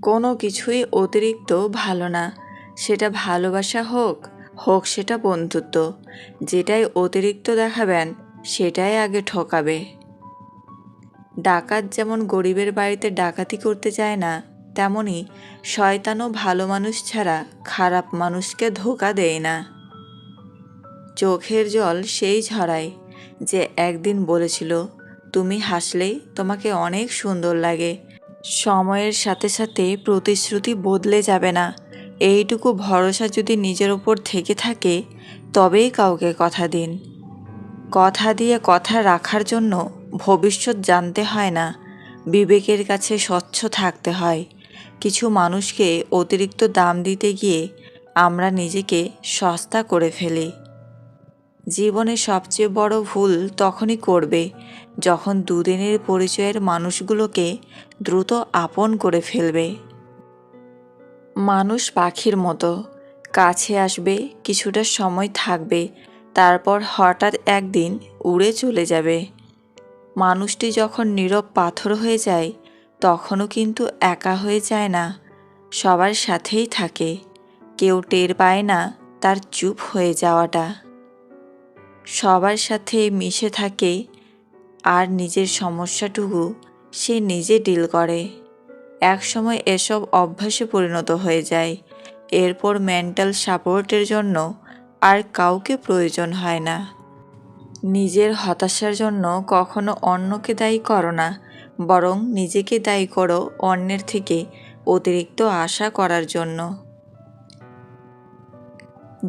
কোনো কিছুই অতিরিক্ত ভালো না, সেটা ভালোবাসা হোক হোক সেটা বন্ধুত্ব। যেটাই অতিরিক্ত দেখাবেন সেটাই আগে ঠকাবে। ডাকাত যেমন গরিবের বাড়িতে ডাকাতি করতে যায় না, তেমনি শয়তানও ভালো মানুষ ছাড়া খারাপ মানুষকে ধোঁকা দেয় না। চোখের জল সেই ঝরায় যে একদিন বলেছিল, তুমি হাসলেই তোমাকে অনেক সুন্দর লাগে। সময়ের সাথে সাথে প্রতিশ্রুতি বদলে যাবে না, এইটুকু ভরসা যদি নিজের ওপর থেকে থাকে তবেই কাউকে কথা দিন। কথা দিয়ে কথা রাখার জন্য ভবিষ্যৎ জানতে হয় না, বিবেকের কাছে স্বচ্ছ থাকতে হয়। কিছু মানুষকে অতিরিক্ত দাম দিতে গিয়ে আমরা নিজেকে সস্তা করে ফেলি। জীবনে সবচেয়ে বড় ভুল তখনই করবে যখন দুদিনের পরিচয়ের মানুষগুলোকে দ্রুত আপন করে ফেলবে। মানুষ পাখির মতো, কাছে আসবে, কিছুটা সময় থাকবে, তারপর হঠাৎ একদিন উড়ে চলে যাবে। মানুষটি যখন নীরব পাথর হয়ে যায় তখনও কিন্তু একা হয়ে যায় না, সবার সাথেই থাকে। কেউ টের পায় না তার চুপ হয়ে যাওয়াটা। সবার সাথে মিশে থাকে আর নিজের সমস্যাটুকু সে নিজে ডিল করে। একসময় এসব অভ্যাসে পরিণত হয়ে যায়। এরপর মেন্টাল সাপোর্টের জন্য আর কাউকে প্রয়োজন হয় না। নিজের হতাশার জন্য কখনো অন্যকে দায়ী করো না, বরং নিজেকে দায়ী করো অন্যের থেকে অতিরিক্ত আশা করার জন্য।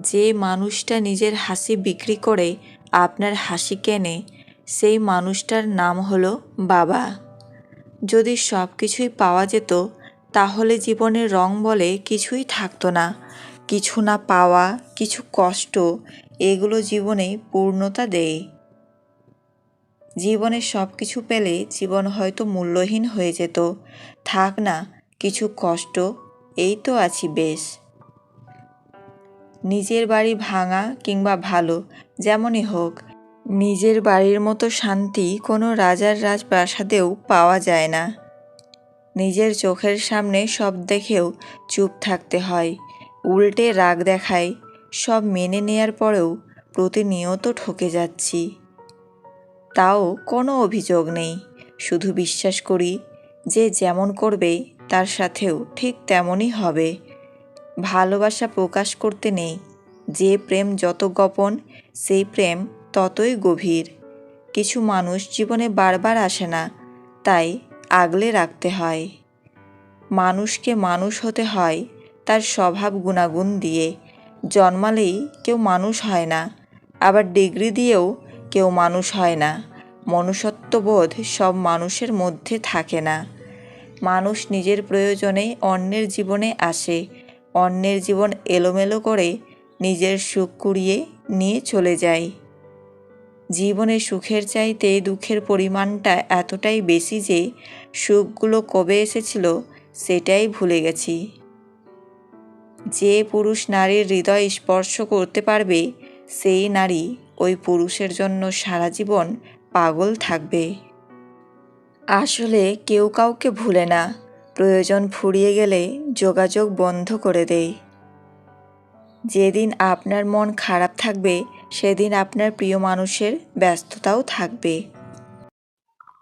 যে মানুষটা নিজের হাসি বিক্রি করে আপনার হাসি কেনে, সেই মানুষটার নাম হলো বাবা। যদি সব কিছুই পাওয়া যেত তাহলে জীবনের রং বলে কিছুই থাকতো না। কিছু না পাওয়া, কিছু কষ্ট, এগুলো জীবনে পূর্ণতা দেয়। জীবনে সব কিছু পেলে জীবন হয়তো মূল্যহীন হয়ে যেত। থাক না কিছু কষ্ট, এই তো আছি বেশ। নিজের বাড়ি ভাঙা কিংবা ভালো, যেমনই হোক, নিজের বাড়ির মতো শান্তি কোনো রাজার রাজপ্রাসাদেও পাওয়া যায় না। নিজের চোখের সামনে সব দেখেও চুপ থাকতে হয়, উল্টে রাগ দেখায়। সব মেনে নেয়ার পরেও প্রতিনিয়ত ঠকে যাচ্ছি। তাও কোনো অভিযোগ নেই, শুধু বিশ্বাস করি যে যেমন করবে তার সাথেও ঠিক তেমনই হবে। ভালোবাসা প্রকাশ করতে নেই, যে প্রেম যত গোপন সেই প্রেম ততই গভীর। কিছু মানুষ জীবনে বারবার আসে না, তাই আগলে রাখতে হয়। মানুষকে মানুষ হতে হয় তার স্বভাব গুণাগুণ দিয়ে। জন্মালেই কেউ মানুষ হয় না, আবার ডিগ্রি দিয়েও কেউ মানুষ হয় না। মনুষ্যত্ববোধ সব মানুষের মধ্যে থাকে না। মানুষ নিজের প্রয়োজনে অন্যের জীবনে আসে, অন্যের জীবন এলোমেলো করে নিজের সুখ কুড়িয়ে নিয়ে চলে যায়। জীবনে সুখের চাইতে দুঃখের পরিমাণটা এতটাই বেশি যে সুখগুলো কবে এসেছিল সেটাই ভুলে গেছি। যে পুরুষ নারীর হৃদয় স্পর্শ করতে পারবে সেই নারী ওই পুরুষের জন্য সারা জীবন পাগল থাকবে। আসলে কেউ কাউকে ভুলে না, প্রয়োজন ফুরিয়ে গেলে যোগাযোগ বন্ধ করে দেয়। যেদিন আপনার মন খারাপ থাকবে সেদিন আপনার প্রিয় মানুষের ব্যস্ততাও থাকবে।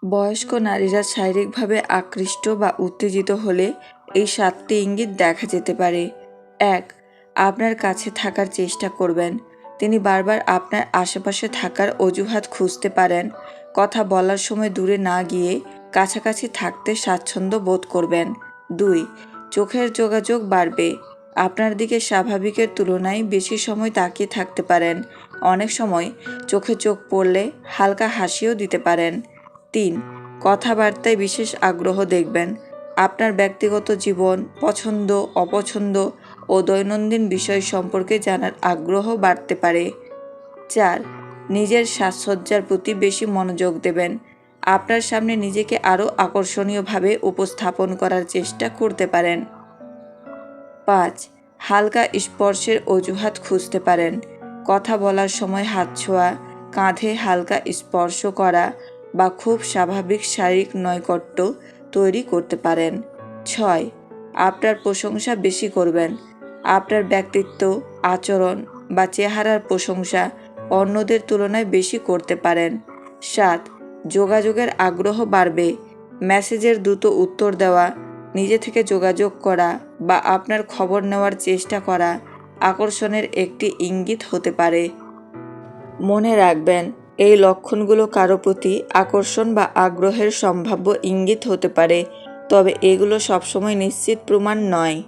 বয়স্ক নারীরা শারীরিকভাবে আকৃষ্ট বা উত্তেজিত হলে এই 7টি ইঙ্গিত দেখা যেতে পারে। 1. আপনার কাছে থাকার চেষ্টা করবেন, তিনি বারবার আপনার আশেপাশে থাকার অজুহাত খুঁজতে পারেন। কথা বলার সময় দূরে না গিয়ে কাছাকাছি থাকতে স্বাচ্ছন্দ্য বোধ করবেন। 2. চোখের যোগাযোগ বাড়বে, আপনার দিকে স্বাভাবিকের তুলনায় বেশি সময় তাকিয়ে থাকতে পারেন। অনেক সময় চোখে চোখ পড়লে হালকা হাসিও দিতে পারেন। 3. কথাবার্তায় বিশেষ আগ্রহ দেখবেন, আপনার ব্যক্তিগত জীবন, পছন্দ অপছন্দ ও দৈনন্দিন বিষয় সম্পর্কে জানার আগ্রহ বাড়তে পারে। 4. নিজের সাজসজ্জার প্রতি বেশি মনোযোগ দেবেন, আপনার সামনে নিজেকে আরও আকর্ষণীয়ভাবে উপস্থাপন করার চেষ্টা করতে পারেন। 5. হালকা স্পর্শের অজুহাত খুঁজতে পারেন, কথা বলার সময় হাত ছোঁয়া, কাঁধে হালকা স্পর্শ করা বা খুব স্বাভাবিক শারীরিক নৈকট্য তৈরি করতে পারেন। 6. আপনার প্রশংসা বেশি করবেন। আপনার ব্যক্তিত্ব, আচরণ বা চেহারার প্রশংসা অন্যদের তুলনায় বেশি করতে পারেন। 7. যোগাযোগের আগ্রহ বাড়বে। মেসেজের দ্রুত উত্তর দেওয়া, নিজে থেকে যোগাযোগ করা বা আপনার খবর নেওয়ার চেষ্টা করা আকর্ষণের একটি ইঙ্গিত হতে পারে। মনে রাখবেন, এই লক্ষণগুলো কারো প্রতি আকর্ষণ বা আগ্রহের সম্ভাব্য ইঙ্গিত হতে পারে, তবে এগুলো সবসময় নিশ্চিত প্রমাণ নয়।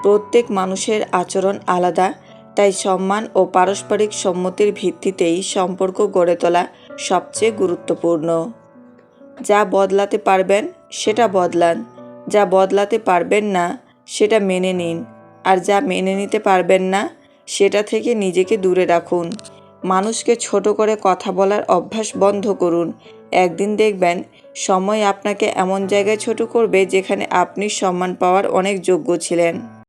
প্রত্যেক মানুষের আচরণ আলাদা, তাই সম্মান ও পারস্পরিক সম্মতির ভিত্তিতেই সম্পর্ক গড়ে তোলা সবচেয়ে গুরুত্বপূর্ণ। যা বদলাতে পারবেন সেটা বদলান, যা বদলাতে পারবেন না সেটা মেনে নিন, আর যা মেনে নিতে পারবেন না সেটা থেকে নিজেকে দূরে রাখুন। মানুষকে ছোট করে কথা বলার অভ্যাস বন্ধ করুন। একদিন দেখবেন সময় আপনাকে এমন জায়গায় ছোট করবে যেখানে আপনি সম্মান পাওয়ার অনেক যোগ্য ছিলেন।